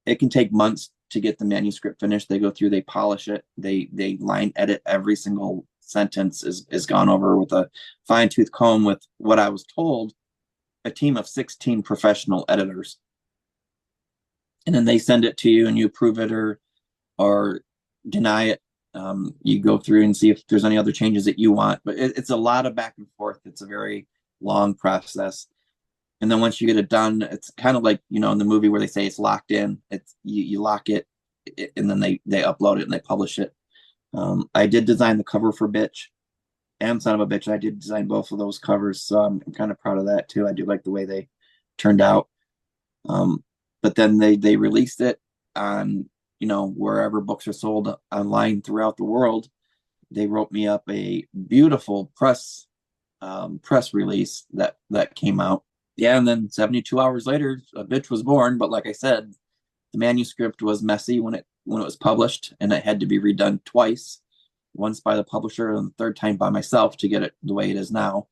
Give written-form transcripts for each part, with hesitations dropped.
it can take months to get the manuscript finished. They go through, they polish it, they line edit every single sentence is gone over with a fine tooth comb with what I was told, a team of 16 professional editors. And then they send it to you and you approve it or deny it. You go through and see if there's any other changes that you want, but it's a lot of back and forth. It's a very long process. And then once you get it done, it's kind of like, in the movie where they say it's locked in. It's you lock it, and then they upload it and they publish it. I did design the cover for Bitch and Son of a Bitch. I did design both of those covers, so I'm kind of proud of that too. I do like the way they turned out. But then they released it on, wherever books are sold online throughout the world. They wrote me up a beautiful press release that came out. Yeah, and then 72 hours later, a Bitch was born. But like I said, the manuscript was messy when it was published, and it had to be redone twice, once by the publisher and the third time by myself to get it the way it is now.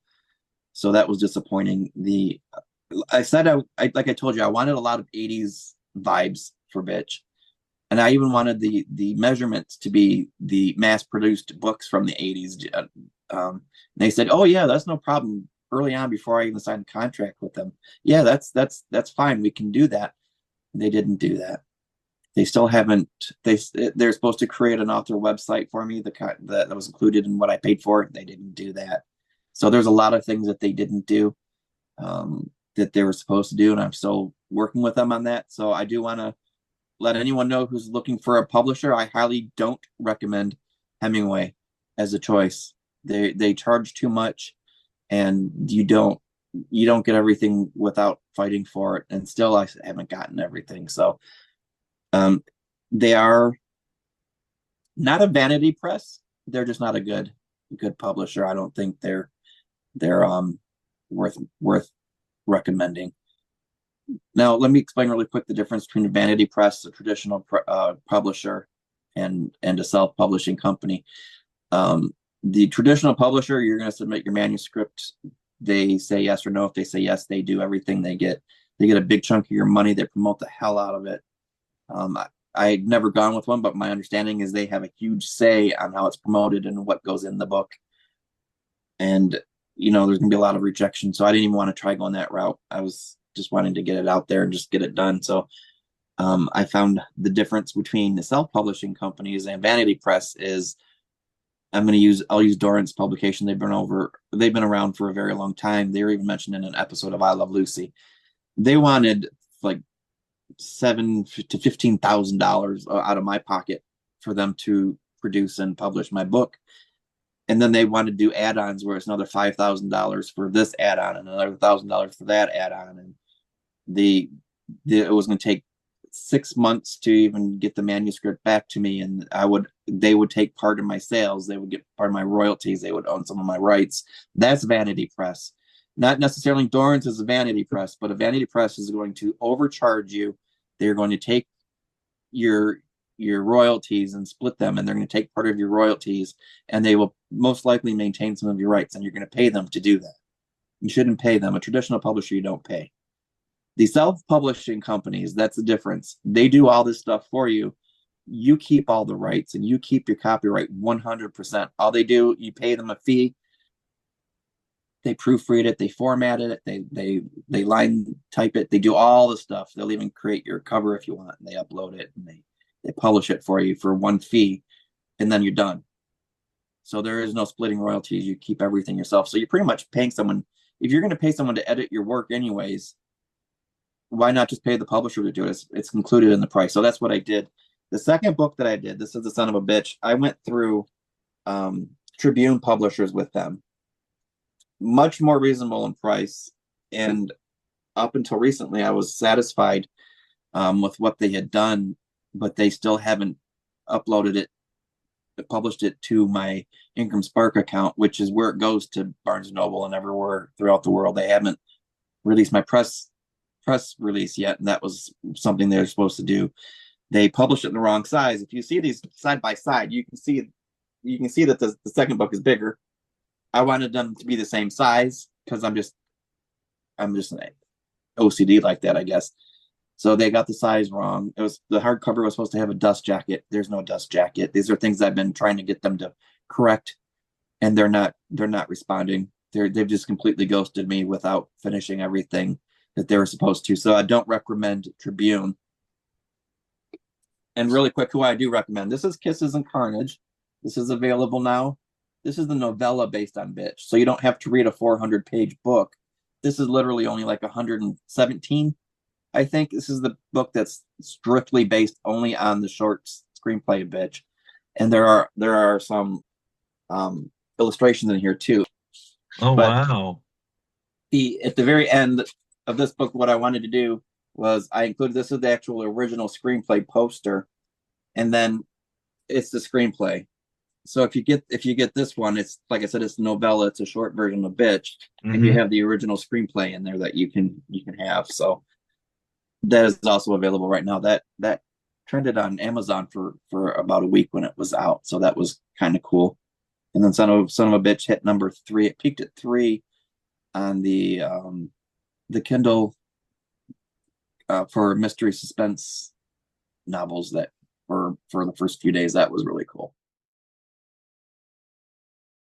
So that was disappointing. I said I like I told you, I wanted a lot of 80s vibes for Bitch. And I even wanted the measurements to be the mass-produced books from the 80s. They said, "Oh yeah, that's no problem." Early on, before I even signed a contract with them, yeah, that's fine. We can do that. They didn't do that. They still haven't. They're supposed to create an author website for me that was included in what I paid for. They didn't do that. So there's a lot of things that they didn't do that they were supposed to do, and I'm still working with them on that. So I do want to let anyone know who's looking for a publisher. I highly don't recommend Hemingway as a choice. They charge too much, and you don't get everything without fighting for it. And still, I haven't gotten everything. So they are not a vanity press. They're just not a good publisher. I don't think they're worth recommending. Now, let me explain really quick the difference between a vanity press, a traditional publisher, and a self-publishing company. The traditional publisher, you're going to submit your manuscript. They say yes or no. If they say yes, they do everything. They get a big chunk of your money. They promote the hell out of it. I've never gone with one, but my understanding is they have a huge say on how it's promoted and what goes in the book. And there's going to be a lot of rejection. So I didn't even want to try going that route. I was just wanting to get it out there and just get it done. So I found the difference between the self-publishing companies and vanity press is I'll use Dorrance Publication. They've been around for a very long time. They were even mentioned in an episode of I Love Lucy. They wanted like $7,000 to $15,000 out of my pocket for them to produce and publish my book. And then they wanted to do add-ons where it's another $5,000 for this add-on and another $1,000 for that add-on. And it was going to take 6 months to even get the manuscript back to me. And they would take part of my sales. They would get part of my royalties. They would own some of my rights. That's vanity press. Not necessarily Dorrance is a vanity press, but a vanity press is going to overcharge you. They're going to take your royalties and split them, and they're going to take part of your royalties, and they will most likely maintain some of your rights, and you're going to pay them to do that. You shouldn't pay them. A traditional publisher, you don't pay. The self-publishing companies, that's the difference. They do all this stuff for you. You keep all the rights, and you keep your copyright 100%. All they do, you pay them a fee. They proofread it, they format it, they line type it, they do all the stuff. They'll even create your cover if you want, and they upload it, and they publish it for you for one fee, and then you're done. So there is no splitting royalties. You keep everything yourself. So you're pretty much paying someone. If you're going to pay someone to edit your work anyways, why not just pay the publisher to do it? It's included in the price. So that's what I did. The second book that I did, this is The Son of a Bitch. I went through Tribune publishers with them. Much more reasonable in price. And up until recently, I was satisfied with what they had done, but they still haven't uploaded it, published it to my Ingram Spark account, which is where it goes to Barnes & Noble and everywhere throughout the world. They haven't released my press release yet, and that was something they're supposed to do. They published it in the wrong size. If you see these side by side, you can see that the second book is bigger. I wanted them to be the same size because I'm just an OCD like that, I guess. So they got the size wrong. It was the hardcover was supposed to have a dust jacket. There's no dust jacket. These are things I've been trying to get them to correct, and they're not responding. They've just completely ghosted me without finishing everything that they were supposed to. So I don't recommend Tribune. And really quick, who I do recommend. This is Kisses and Carnage. This is available now. This is the novella based on Bitch. So you don't have to read a 400-page book. This is literally only like 117. I think this is the book that's strictly based only on the short screenplay of Bitch. And there are some illustrations in here too. Oh, But wow. at the very end of this book, what I wanted to do was I included this as the actual original screenplay poster, and then it's the screenplay. So if you get this one, it's like I said, it's a novella, it's a short version of Bitch, and you Hmm. have the original screenplay in there that you can have. So that is also available right now. That trended on Amazon for about a week when it was out, so that was kind of cool. And then Son of a Bitch hit number 3. It peaked at 3 on the Kindle for mystery suspense novels that for the first few days. That was really cool.